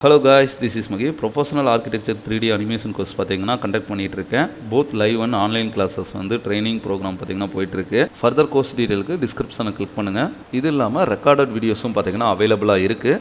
Hello guys, this is Magi. Professional Architecture 3D Animation course பார்த்தீங்கன்னா conduct பண்ணிட்டு இருக்கேன். both live and online classes வந்து training program பார்த்தீங்கன்னா போயிட்டு இருக்கு. ஃபர்தர் கோர்ஸ் டீடைலுக்கு டிஸ்கிரிப்ஷனை கிளிக் பண்ணுங்க. இது இல்லாம ரெக்கார்டட் வீடியோஸும் பார்த்தீங்கன்னா அவைலபிளா இருக்கு.